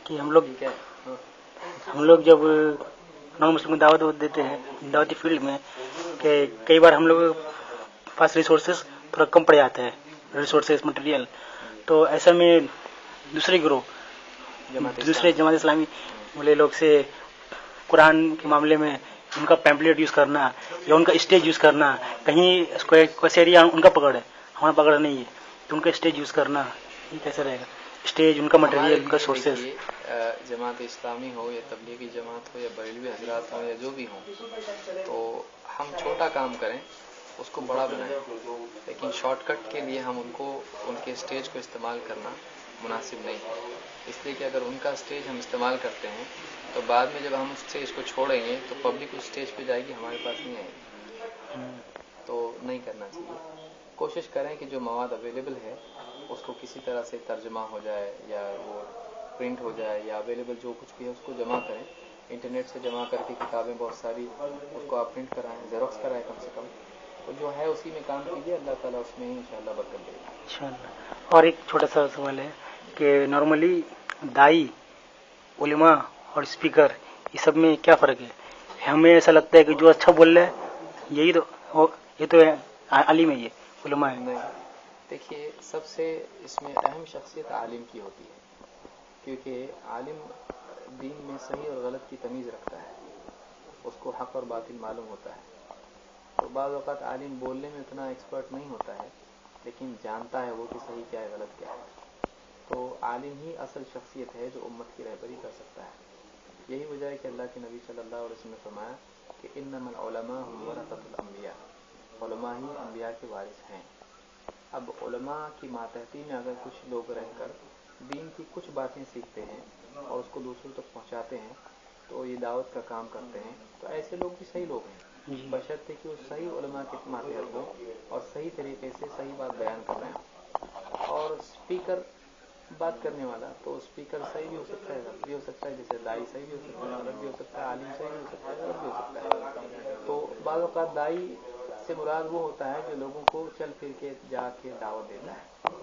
کہ ہم لوگ جب نان مسلم کو دعوت دیتے ہیں دعوتی فیلڈ میں کہ کئی بار ہم لوگ پاس ریسورسز تھوڑا کم پڑ جاتے ہیں، ریسورسز مٹیریل، تو ایسا میں دوسرے جماعت اسلامی والے لوگ سے قرآن کے معاملے میں ان کا پیمپلیٹ یوز کرنا یا ان کا اسٹیج یوز کرنا، کہیں کوئی ایریا ان کا پکڑ ہے ہمارا پکڑ نہیں ہے تو ان کا اسٹیج یوز کرنا، یہ کیسے رہے گا؟ اسٹیج ان کا مٹیریل، ان کا سورسز. جماعت اسلامی ہو یا تبلیغی جماعت ہو یا بریلوی حضرات ہوں یا جو بھی ہوں، تو ہم چھوٹا کام کریں اس کو بڑا بنائیں، لیکن شارٹ کٹ کے لیے ہم ان کے اسٹیج کو استعمال کرنا مناسب نہیں ہے. اس لیے کہ اگر ان کا اسٹیج ہم استعمال کرتے ہیں تو بعد میں جب ہم اس اسٹیج کو چھوڑیں گے تو پبلک اس اسٹیج پہ جائے گی، ہمارے پاس نہیں آئے گی، تو نہیں کرنا چاہیے. کوشش کریں کہ جو مواد اویلیبل ہے اس کو کسی طرح سے ترجمہ ہو جائے یا وہ پرنٹ ہو جائے یا اویلیبل جو کچھ بھی ہے اس کو جمع کریں، انٹرنیٹ سے جمع کر کے کتابیں بہت ساری اس کو آپ پرنٹ کرائیں، زیروکس کرائیں کم سے کم، تو جو ہے اسی میں کام کیجیے، اللہ تعالیٰ اس میں ہی انشاءاللہ برکت دے گا انشاءاللہ. اور ایک چھوٹا سا سوال ہے کہ نارملی دائی، علماء اور اسپیکر یہ سب میں کیا فرق ہے؟ ہمیں ایسا لگتا ہے کہ جو اچھا بول رہا ہے یہ تو عالم ہے، یہ علماء ہے. نہیں، دیکھیے سب سے اس میں اہم شخصیت عالم کی ہوتی ہے، کیونکہ عالم دین میں صحیح اور غلط کی تمیز رکھتا ہے، اس کو حق اور باطل معلوم ہوتا ہے. تو بعض اوقات عالم بولنے میں اتنا ایکسپرٹ نہیں ہوتا ہے لیکن جانتا ہے وہ کہ صحیح کیا ہے غلط کیا ہے. تو عالم ہی اصل شخصیت ہے جو امت کی رہبری کر سکتا ہے. یہی وجہ ہے کہ اللہ کے نبی صلی اللہ علیہ وسلم نے فرمایا کہ انما العلماء هم ورثۃ الانبیاء، علماء ہی انبیاء کے وارث ہیں. اب علماء کی ماتحتی میں اگر کچھ لوگ رہ کر دین کی کچھ باتیں سیکھتے ہیں اور اس کو دوسروں تک پہنچاتے ہیں تو یہ دعوت کا کام کرتے ہیں، تو ایسے لوگ بھی صحیح لوگ ہیں، بشرطے کہ وہ صحیح علماء کے ماتحت ہو اور صحیح طریقے سے صحیح بات بیان کر رہے ہوں. اور اسپیکر بات کرنے والا تو اسپیکر صحیح بھی ہو سکتا ہے، غلط بھی ہو سکتا ہے، جیسے دائی صحیح بھی ہو سکتا ہے، غلط بھی ہو سکتا ہے، عالم صحیح بھی ہو سکتا ہے، غلط بھی ہو سکتا ہے. تو بعض اوقات دائی سے مراد وہ ہوتا ہے جو لوگوں کو چل پھر کے جا کے دعوت دیتا ہے،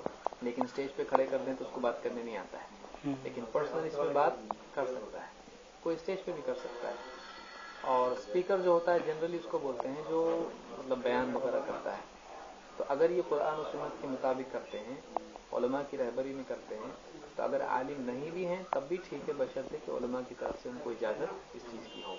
لیکن اسٹیج پہ کھڑے کر دیں تو اس کو بات کرنے نہیں آتا ہے، لیکن پرسنل اس میں بات کر سکتا ہے، کوئی اسٹیج پہ بھی کر سکتا ہے. اور اسپیکر جو ہوتا ہے جنرلی اس کو بولتے ہیں جو مطلب بیان وغیرہ کرتا ہے. تو اگر یہ قرآن و سنت کے مطابق کرتے ہیں، علماء کی رہبری میں کرتے ہیں، تو اگر عالم نہیں بھی ہیں تب بھی ٹھیک ہے، بشرطے کہ علماء کی طرف سے ان کو اجازت اس چیز کی ہو.